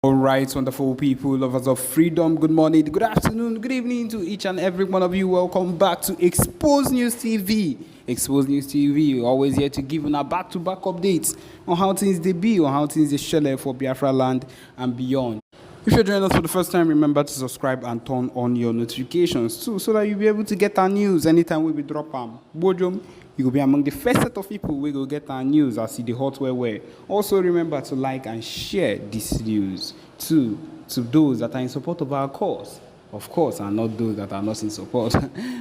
All right, wonderful people, lovers of freedom. Good morning, good afternoon, good evening to each and every one of you. Welcome back to Expose News TV. Expose News TV, we're always here to give you back-to-back updates on how things they be, on how things they shell for Biafra land and beyond. If you're joining us for the first time, remember to subscribe and turn on your notifications too, so that you'll be able to get our news anytime we drop them. Bojum, you will be among the first set of people we will get our news as see the hot where. Also remember to like and share this news to those that are in support of our cause, of course, and not those that are not in support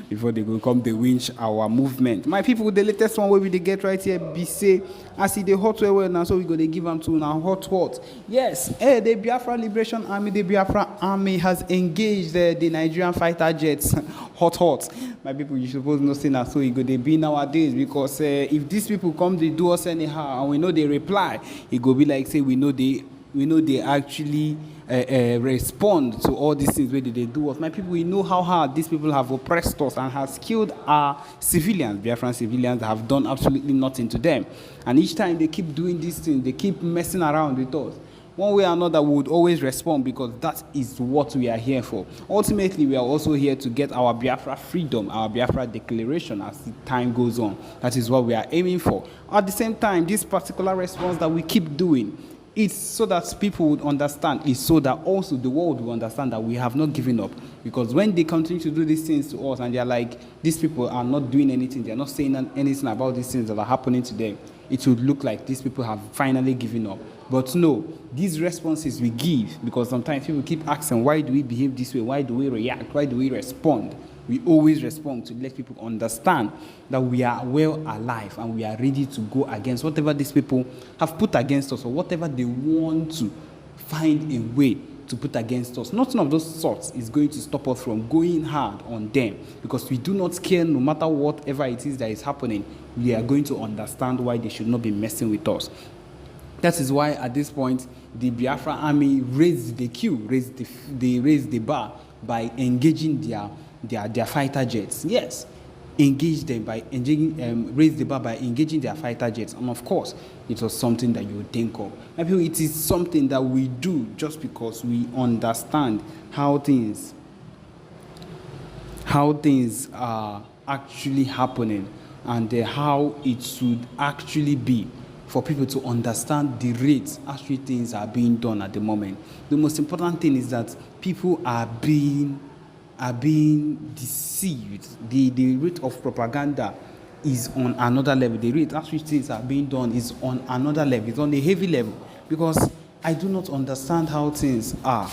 before they go come they winch our movement. My people, the latest one where we they get right here be say I see the hot where now, so we go they give them to now hot. Yes, the Biafra Liberation Army, the Biafra Army has engaged the Nigerian fighter jets. hot. My people, you suppose not say that so it go they be nowadays, because if these people come they do us anyhow and we know they reply, it go be like say we know they actually respond to all these things where they do us. My people, we know how hard these people have oppressed us and has killed our civilians, Biafran civilians that have done absolutely nothing to them. And each time they keep doing these things, they keep messing around with us. One way or another, we would always respond, because that is what we are here for. Ultimately, we are also here to get our Biafra freedom, our Biafra declaration as the time goes on. That is what we are aiming for. At the same time, this particular response that we keep doing, it's so that people would understand. It's so that also the world will understand that we have not given up. Because when they continue to do these things to us and they're like, these people are not doing anything, they're not saying anything about these things that are happening to them, it would look like these people have finally given up. But no, these responses we give, because sometimes people keep asking, why do we behave this way? Why do we react? Why do we respond? We always respond to let people understand that we are well alive and we are ready to go against whatever these people have put against us, or whatever they want to find a way to put against us. Nothing of those sorts is going to stop us from going hard on them, because we do not care. No matter whatever it is that is happening, we are going to understand why they should not be messing with us. That is why at this point, the Biafra army raised the bar by engaging their fighter jets. Yes, engage them by raise the bar by engaging their fighter jets. And of course, it was something that you would think of. I feel it is something that we do just because we understand how things are actually happening, and how it should actually be for people to understand the rates actually things are being done at the moment. The most important thing is that people are being deceived. The rate of propaganda is on another level. The rate at which things are being done is on another level. It's on a heavy level, because I do not understand how things are,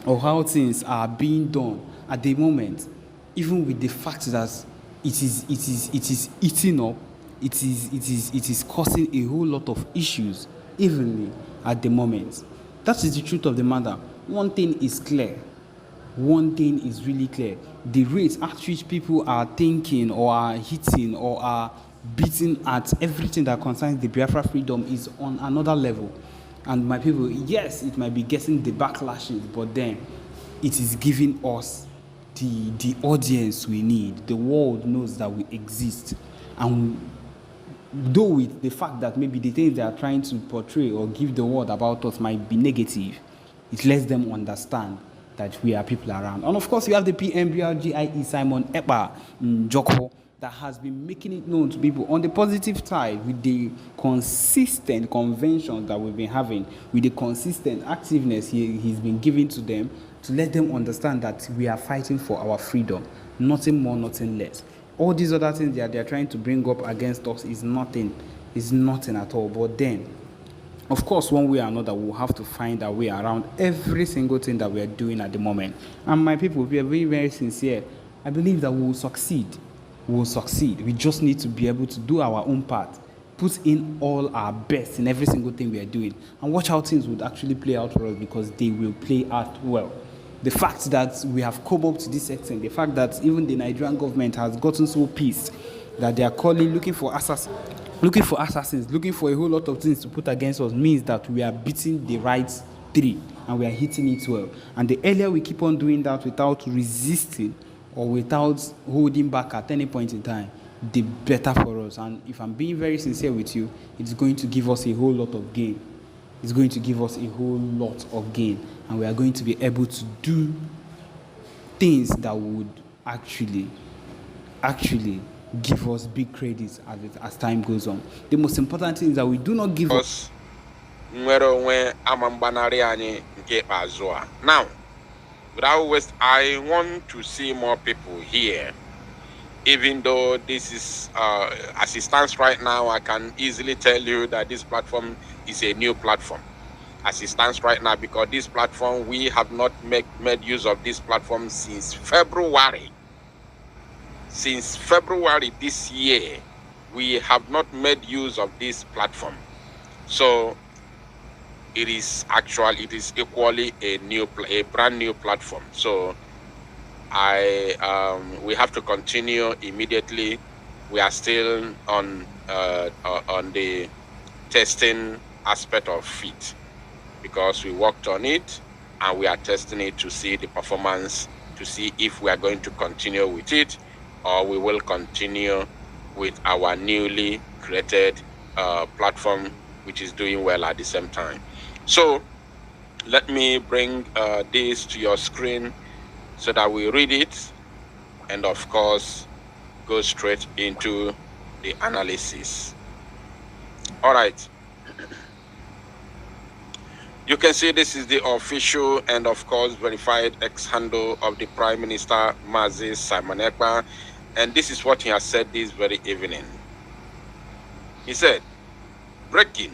or how things are being done at the moment, even with the fact that it is eating up. It is causing a whole lot of issues evenly at the moment. That is the truth of the matter. One thing is clear. One thing is really clear. The rate at which people are thinking, or are hitting, or are beating at everything that concerns the Biafra freedom is on another level. And my people, yes, it might be getting the backlashes, but then it is giving us the audience we need. The world knows that we exist. And though with the fact that maybe the things they are trying to portray or give the world about us might be negative, it lets them understand that we are people around. And of course, we have the PMBRGIE Simon Ekpa Joko that has been making it known to people on the positive side, with the consistent conventions that we've been having, with the consistent activeness he's been giving to them, to let them understand that we are fighting for our freedom, nothing more, nothing less. All these other things that they're trying to bring up against us is nothing at all. But then, of course, one way or another, we'll have to find our way around every single thing that we are doing at the moment. And my people, we are very, very sincere. I believe that we will succeed. We will succeed. We just need to be able to do our own part, put in all our best in every single thing we are doing, and watch how things would actually play out for us, because they will play out well. The fact that we have come up to this extent, the fact that even the Nigerian government has gotten so pissed that they are looking for assassins, looking for a whole lot of things to put against us, means that we are beating the right three and we are hitting it well. And the earlier we keep on doing that without resisting or without holding back at any point in time, the better for us. And if I'm being very sincere with you, it's going to give us a whole lot of gain. It's going to give us a whole lot of gain, and we are going to be able to do things that would actually give us big credits as time goes on. The most important thing is that we do not give up. Now, without waste, I want to see more people here. Even though this is, as it stands right now, I can easily tell you that this platform is a new platform. As it stands right now, because this platform, we have not made use of this platform since February. Since February this year, we have not made use of this platform. So it is equally a brand new platform. So we have to continue immediately. We are still on the testing aspect of it, because we worked on it and we are testing it to see the performance, to see if we are going to continue with it or we will continue with our newly created platform, which is doing well at the same time. So let me bring this to your screen so that we read it and of course go straight into the analysis. All right. You can see this is the official and of course verified X handle of the Prime Minister Mazi Simon Ekpa, and this is what he has said this very evening. He said, breaking: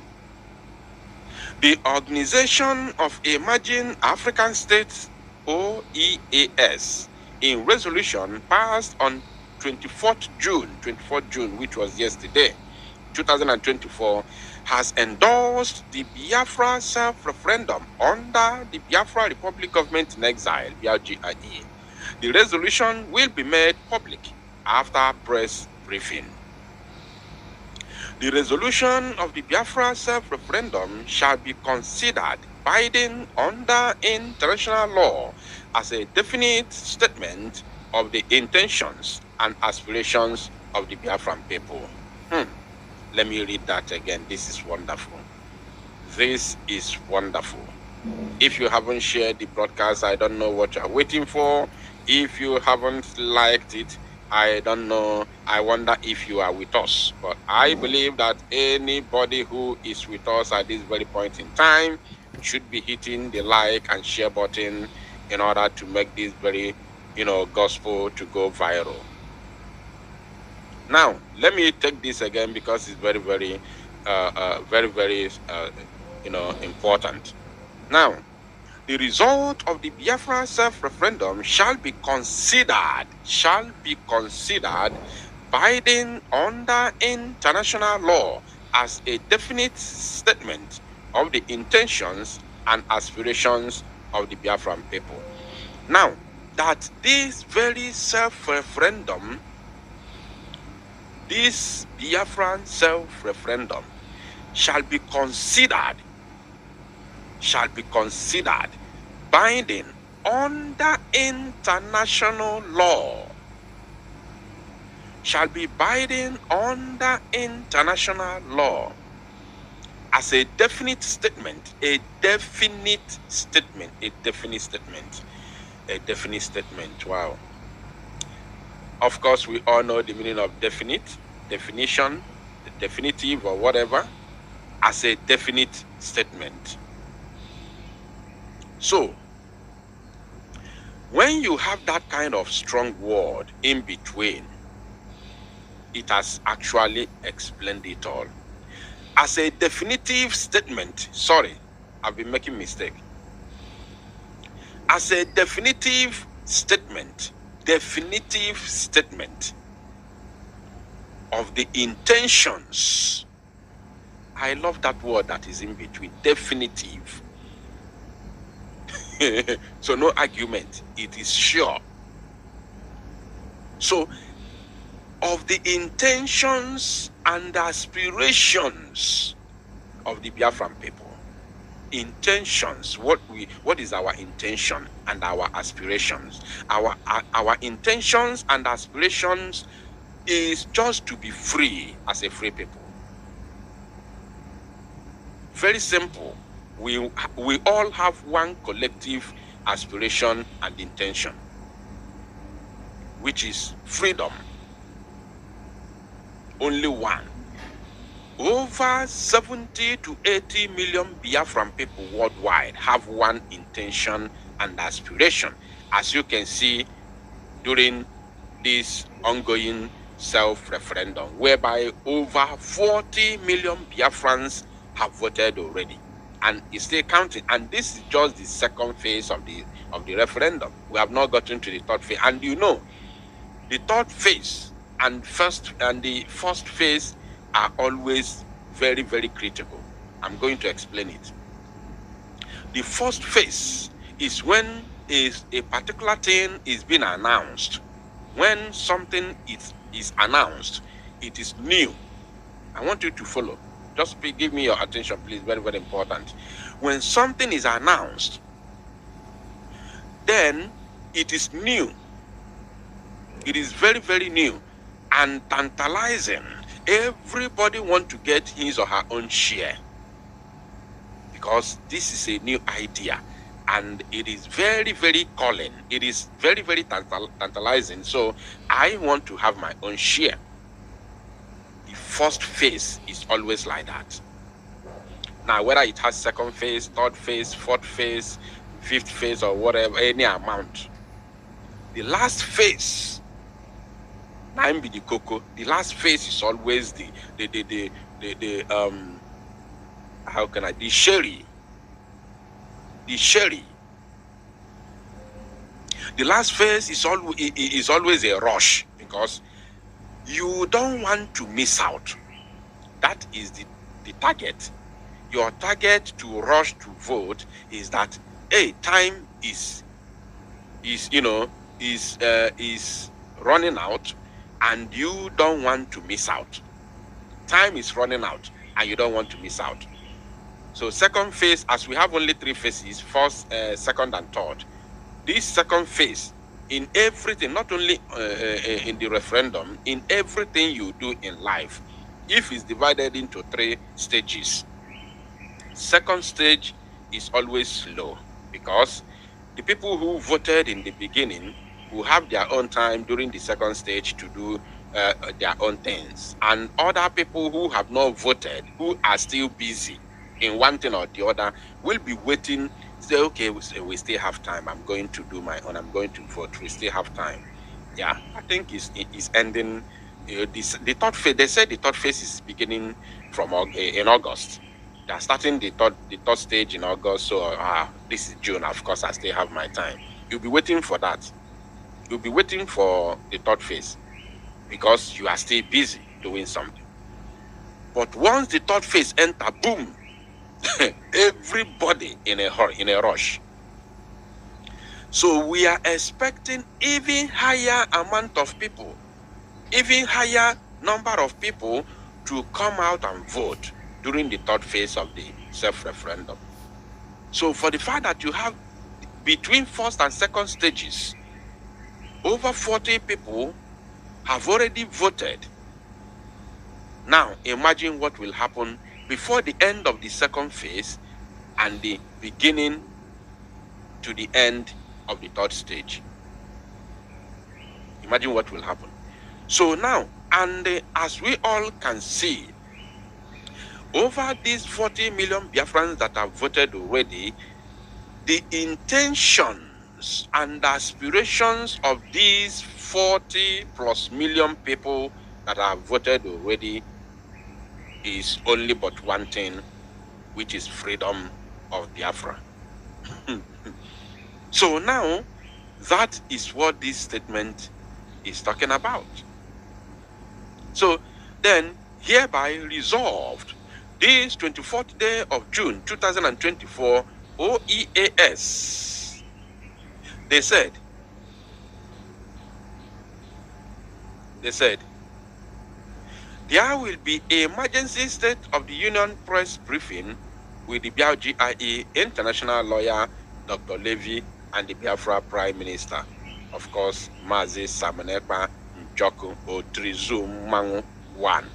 the Organization of Emerging African States, OEAS, in resolution passed on 24th June, which was yesterday, 2024, has endorsed the Biafra self-referendum under the Biafra Republic Government in Exile, BRGIE. The resolution will be made public after press briefing. The resolution of the Biafra self-referendum shall be considered binding under international law as a definite statement of the intentions and aspirations of the Biafran people. Let me read that again. This is wonderful. This is wonderful. If you haven't shared the broadcast, I don't know what you're waiting for. If you haven't liked it, I don't know. I wonder if you are with us. But I believe that anybody who is with us at this very point in time should be hitting the like and share button in order to make this very, gospel to go viral. Now, let me take this again because it's very, very, important. Now, the result of the Biafra self-referendum shall be considered binding under international law as a definite statement of the intentions and aspirations of the Biafran people. Now, that this very self-referendum, this Biafran self-referendum shall be considered binding under international law, shall be binding under international law as a definite statement, Wow. Of course, we all know the meaning of definition, the definitive or whatever, as a definite statement. So, when you have that kind of strong word in between, it has actually explained it all. As a definitive statement, sorry, I've been making mistake. As a definitive statement of the intentions. I love that word that is in between, definitive. So no argument, it is sure. So, of the intentions and aspirations of the Biafran people. Intentions, what is our intention and our aspirations? Our intentions and aspirations is just to be free as a free people. Very simple. we all have one collective aspiration and intention, which is freedom. Only one. Over 70 to 80 million Biafran people worldwide have one intention and aspiration, as you can see during this ongoing self-referendum, whereby over 40 million Biafrans have voted already, and it's still counting. And this is just the second phase of the referendum. We have not gotten to the third phase, and you know, the third phase and the first phase are always very, very critical. I'm going to explain it. The first phase is when a particular thing is being announced. When something is announced, it is new. I want you to follow. Just give me your attention, please. Very, very important. When something is announced, then it is new. It is very, very new and tantalizing. Everybody wants to get his or her own share, because this is a new idea and it is very, very calling. It is very, very tantalizing. So I want to have my own share. The first phase is always like that. Now, whether it has second phase, third phase, fourth phase, fifth phase, or whatever, any amount, the last phase, I'm the cocoa. The last phase is always the sherry. The sherry. The last phase is always a rush, because you don't want to miss out. That is the target. Your target to rush to vote is that, hey, time is running out, and you don't want to miss out. Time is running out, and you don't want to miss out. So second phase, as we have only three phases, first, second, and third. This second phase, in everything, not only in the referendum, in everything you do in life, if it's divided into three stages, second stage is always slow, because the people who voted in the beginning will have their own time during the second stage to do their own things. And other people who have not voted, who are still busy in one thing or the other, will be waiting, say, okay, we still have time. I'm going to do my own. I'm going to vote. We still have time. Yeah, I think it's ending. The third phase, they said the third phase is beginning from in August. They are starting the third stage in August. So this is June. Of course, I still have my time. You'll be waiting for that. You'll be waiting for the third phase, because you are still busy doing something. But once the third phase enter, boom, everybody in a hurry, in a rush. So we are expecting even higher amount of people, even higher number of people to come out and vote during the third phase of the self-referendum. So for the fact that you have between first and second stages, over 40 people have already voted. Now, imagine what will happen before the end of the second phase and the beginning to the end of the third stage. Imagine what will happen. So now, and as we all can see, over these 40 million Biafrans that have voted already, the intentions and aspirations of these 40 plus million people that have voted already is only but one thing, which is freedom of Biafra. So now, that is what this statement is talking about. So then, hereby resolved, this 24th day of June 2024, OEAS, they said, there will be an emergency state of the Union press briefing with the BIGIE international lawyer, Dr. Levy, and the Biafra Prime Minister, of course, Mazi Samanekpa Njoku Otrizum Mangu 1.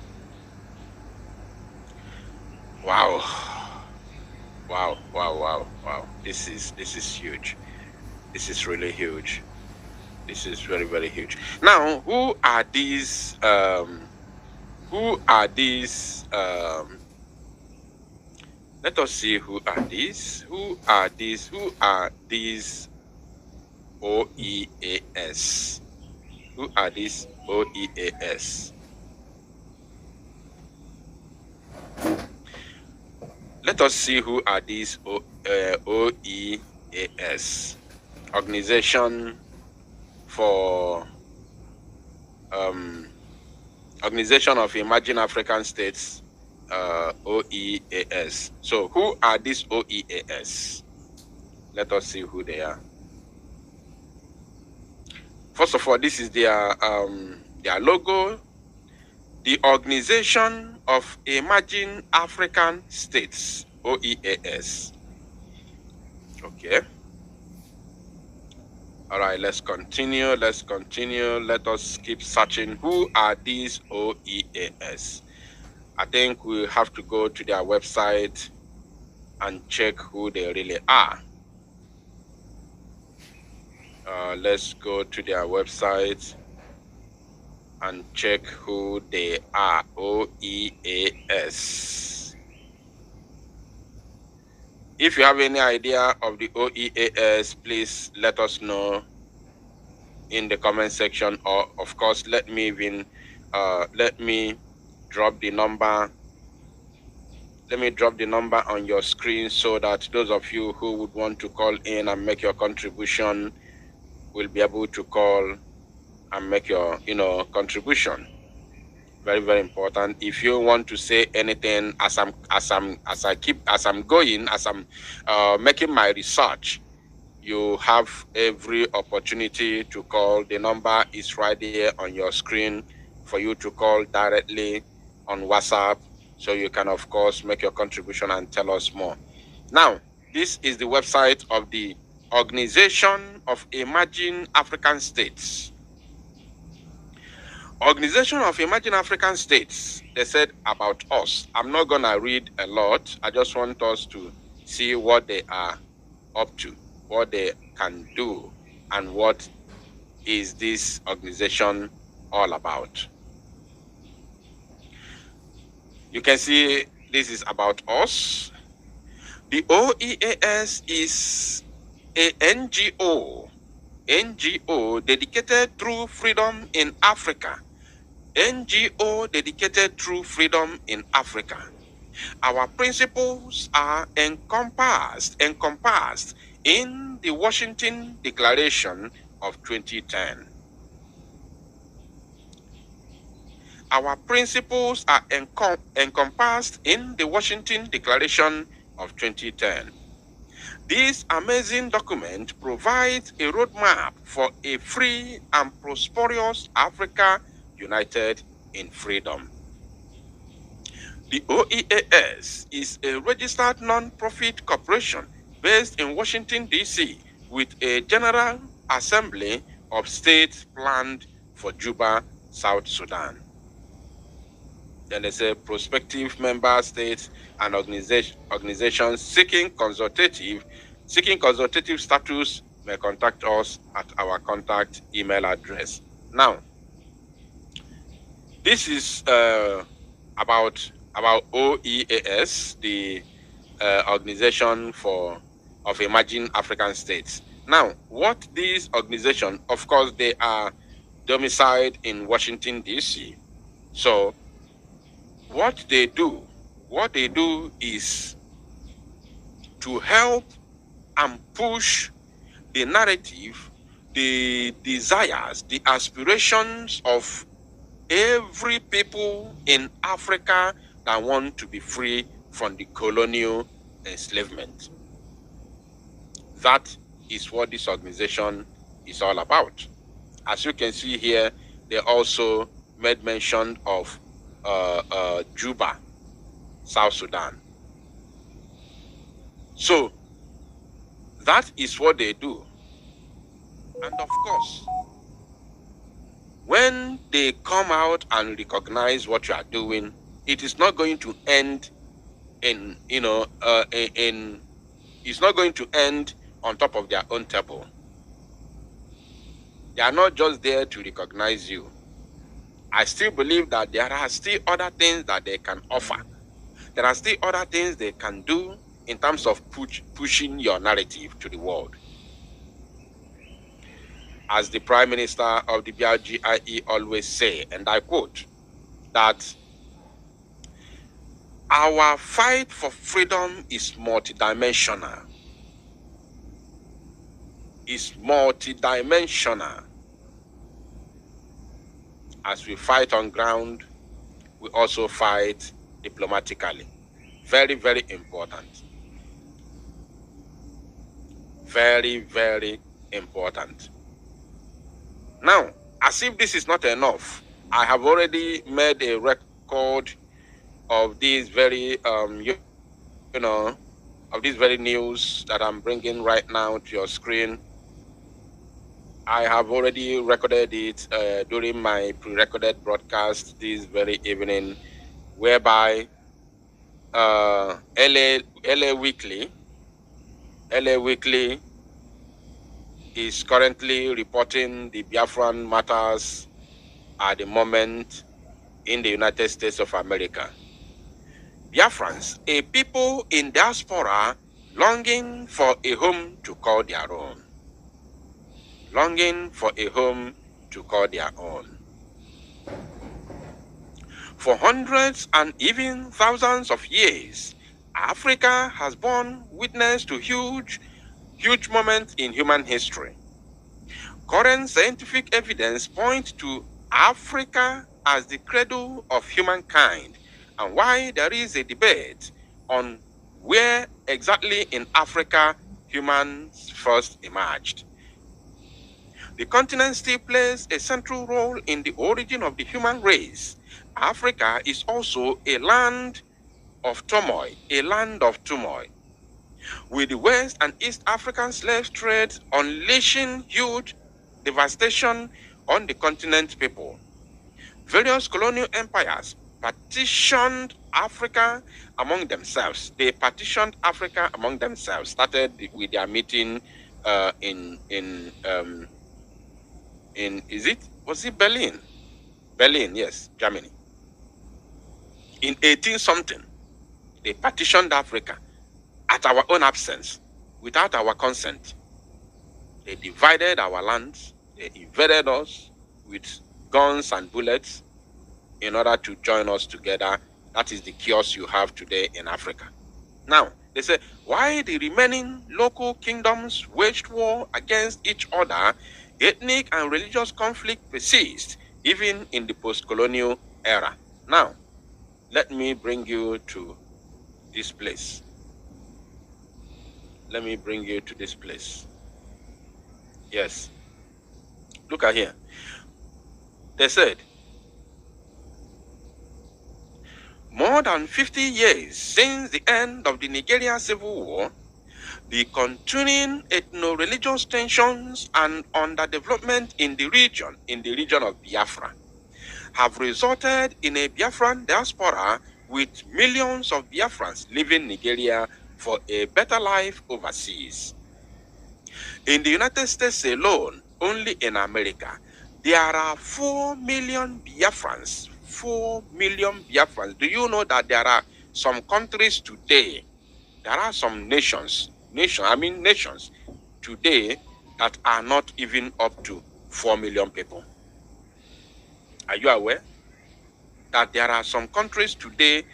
Wow. Wow, wow, wow, wow. This is huge. This is really huge. This is very, very huge. Now, who are these let us see who are these. Who are these OEAS? Who are these OEAS? Let us see who are these OEAS. Organization for Organization of Emerging African States, OEAS. So who are these OEAS? Let us see who they are. First of all, this is their logo. The Organization of Emerging African States, OEAS. Okay. All right, let's continue. Let's continue. Let us keep searching. Who are these OEAS? I think we have to go to their website and check who they really are. Let's go to their website and check who they are. OEAS. If you have any idea of the OEAS, please let us know in the comment section, or of course let me drop the number. Let me drop the number on your screen so that those of you who would want to call in and make your contribution will be able to call and make your contribution. Very, very important. If you want to say anything as I'm making my research, you have every opportunity to call. The number is right there on your screen for you to call directly on WhatsApp, so you can of course make your contribution and tell us more. Now, this is the website of the Organization of Emerging African States. Organization of Emerging African States, they said about us. I'm not gonna read a lot. I just want us to see what they are up to, what they can do, and what is this organization all about. You can see this is about us. The OEAS is a NGO dedicated to freedom in Africa. NGO dedicated to freedom in Africa. Our principles are encompassed in the Washington Declaration of 2010. Our principles are encompassed in the Washington Declaration of 2010. This amazing document provides a roadmap for a free and prosperous Africa united in freedom. The OEAS is a registered non-profit corporation based in Washington, D.C., with a General Assembly of States planned for Juba, South Sudan. Then there's a prospective member states and organizations seeking consultative status may contact us at our contact email address. Now, this is about OEAS, the Organization of Emerging African States. Now, what these organizations, of course, they are domiciled in Washington, D.C. So, what they do is to help and push the narrative, the desires, the aspirations of every people in Africa that want to be free from the colonial enslavement. That is what this organization is all about. As you can see here, they also made mention of Juba, South Sudan. So that is what they do. And of course, when they come out and recognize what you are doing, it is not going to end it's not going to end on top of their own table. They are not just there to recognize you. I still believe that there are still other things that they can offer. There are still other things they can do in terms of pushing your narrative to the world. As the Prime Minister of the BRGIE always say, and I quote, that our fight for freedom is multidimensional. It's multidimensional. As we fight on ground, we also fight diplomatically. Very, very important. Very, very important. Now, as if this is not enough, I have already made a record of these very, of this very news that I'm bringing right now to your screen. I have already recorded it during my pre-recorded broadcast this very evening, whereby LA Weekly is currently reporting the Biafran matters at the moment in the United States of America. Biafrans, a people in diaspora longing for a home to call their own. Longing for a home to call their own. For hundreds and even thousands of years, Africa has borne witness to huge moments in human history. Current scientific evidence points to Africa as the cradle of humankind, and why there is a debate on where exactly in Africa humans first emerged. The continent still plays a central role in the origin of the human race. Africa is also a land of turmoil, with the West and East African slave trade unleashing huge devastation on the continent people. Various colonial empires partitioned Africa among themselves. They partitioned Africa among themselves, started with their meeting was it Berlin? Berlin, yes, Germany. In 18-something, they partitioned Africa at our own absence, without our consent. They divided our lands, they invaded us with guns and bullets in order to join us together. That is the chaos you have today in Africa. Now, they say, why the remaining local kingdoms waged war against each other, ethnic and religious conflict persists even in the post-colonial era. Now, let me bring you to this place. Let me bring you to this place. Yes. Look at here. They said, more than 50 years since the end of the Nigeria Civil War, the continuing ethno-religious tensions and underdevelopment in the region of Biafra, have resulted in a Biafran diaspora with millions of Biafrans leaving Nigeria for a better life overseas. In the United States alone, only in America, there are 4 million Biafrans. 4 million Biafrans. Do you know that there are some countries today, there are some nations today that are not even up to 4 million people? Are you aware that there are some countries today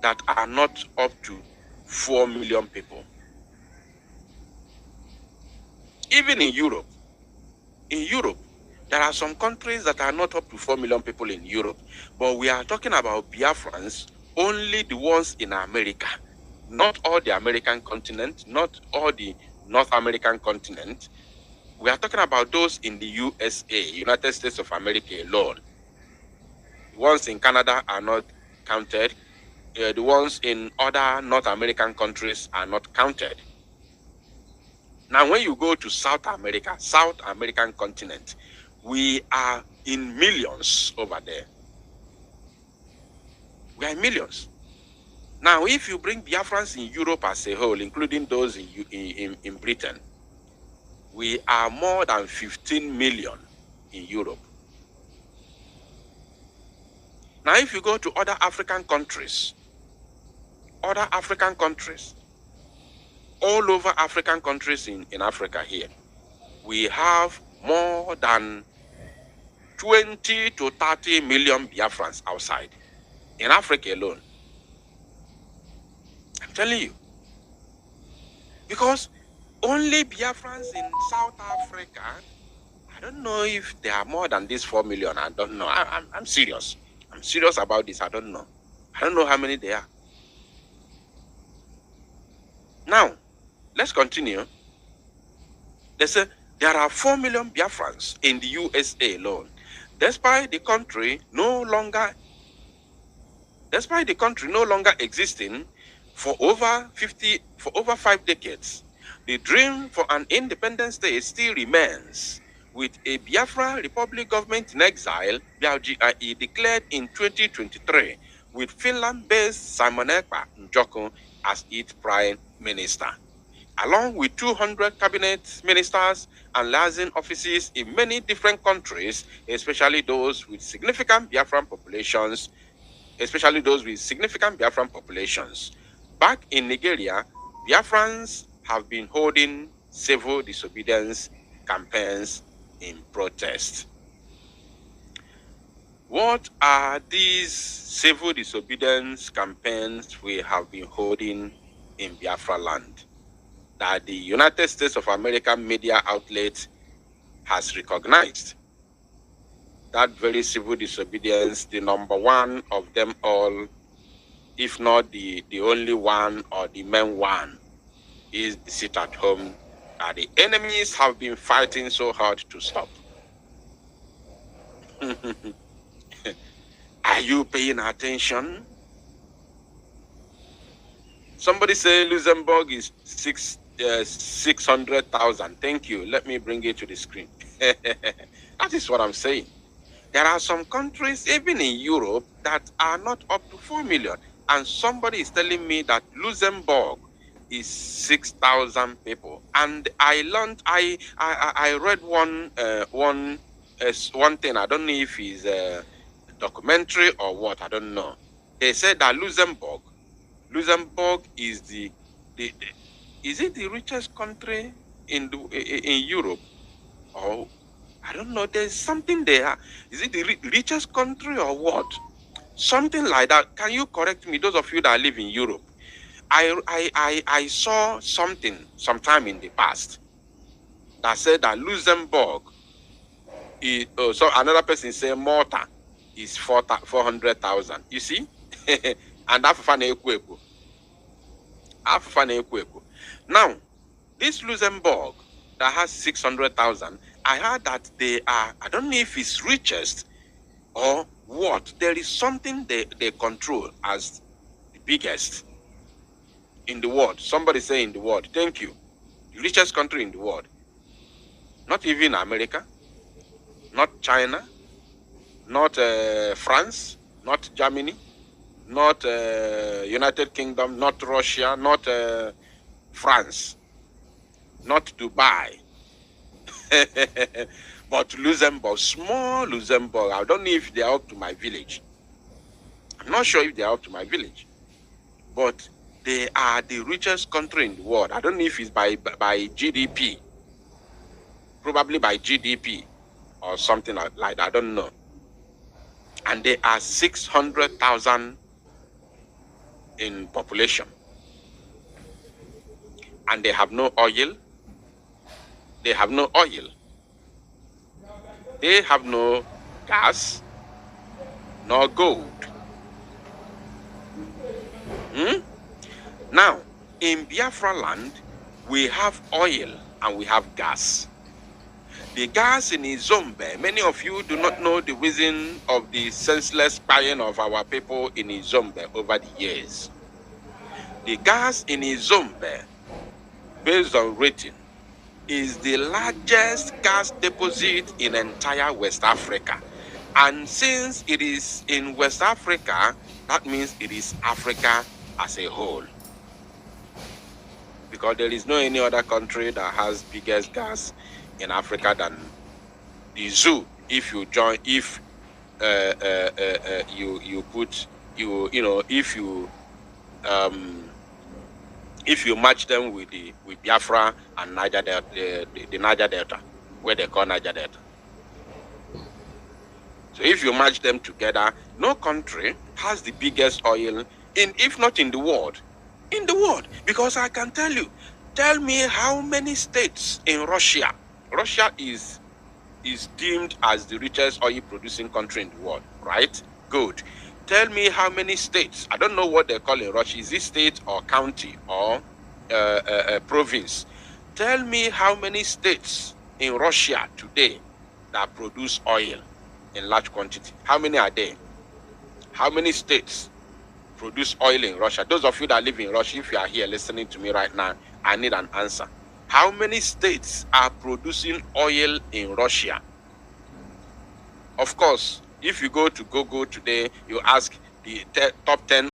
that are not up to 4 million people? Even in Europe, there are some countries that are not up to 4 million people in Europe. But we are talking about Biafrans, only the ones in America. Not all the American continent, not all the North American continent. We are talking about those in the USA, United States of America alone. The ones in Canada are not counted. The ones in other North American countries are not counted. Now, when you go to South America, South American continent, we are in millions over there. We are in millions. Now, if you bring Biafrans in Europe as a whole, including those in Britain, we are more than 15 million in Europe. Now, if you go to other African countries, all over African countries in Africa here, we have more than 20 to 30 million Biafrans outside, in Africa alone. I'm telling you. Because only Biafrans in South Africa, I don't know if there are more than this 4 million. I don't know. I'm serious. I'm serious about this. I don't know. I don't know how many there are. Now, let's continue. They say there are 4 million Biafrans in the USA alone, despite the country no longer existing for over 5 decades. The dream for an independent state still remains, with a Biafra Republic government in exile, BRGIE, declared in 2023, with Finland-based Simon Ekpa Njoko as its prime minister, along with 200 cabinet ministers and liaison offices in many different countries, especially those with significant Biafran populations. Back in Nigeria, Biafrans have been holding civil disobedience campaigns in protest. What are these civil disobedience campaigns we have been holding in Biafra land that the United States of America media outlet has recognized? That very civil disobedience, the number one of them all, if not the only one or the main one, is the sit at home that the enemies have been fighting so hard to stop. Are you paying attention? Somebody say Luxembourg is 600,000. Thank you. Let me bring it to the screen. That is what I'm saying. There are some countries, even in Europe, that are not up to 4 million. And somebody is telling me that Luxembourg is 6,000 people. And I learned, I read one thing. I don't know if it's a documentary or what. I don't know. They said that Luxembourg is is it the richest country in Europe? Or I don't know. There's something there. Is it the richest country or what? Something like that. Can you correct me, those of you that live in Europe? I saw something sometime in the past that said that Luxembourg is, so another person say Malta is 400,000. You see? And now, this Luxembourg that has 600,000, I heard that they are, I don't know if it's richest or what. There is something they control as the biggest in the world. Somebody say in the world. Thank you. The richest country in the world. Not even America, not China, not France, not Germany, not United Kingdom, not Russia, not France, not Dubai. But Luxembourg, small Luxembourg, I don't know if they are up to my village. I'm not sure if they are up to my village. But they are the richest country in the world. I don't know if it's by GDP. Probably by GDP or something like that. I don't know. And they are 600,000 in population. And they have no oil. They have no oil. They have no gas, no gold. Now, in Biafra land, we have oil and we have gas. The gas in Izombe, many of you do not know the reason of the senseless buying of our people in Izombe over the years. The gas in Izombe, based on rating, is the largest gas deposit in entire West Africa. And since it is in West Africa, that means it is Africa as a whole. Because there is no any other country that has biggest gas in Africa than the zoo. If you join, if if you match them with Biafra and Niger Delta, the Niger Delta, where they call Niger Delta. So if you match them together, no country has the biggest oil if not in the world. In the world. Because I can tell you, tell me how many states in Russia. Russia is deemed as the richest oil producing country in the world, right? Good. Tell me how many states. I don't know what they call in Russia. Is it state or county or province? Tell me how many states in Russia today that produce oil in large quantity. How many are there? How many states produce oil in Russia? Those of you that live in Russia, if you are here listening to me right now, I need an answer. How many states are producing oil in Russia? Of course, if you go to Google today, you ask the top 10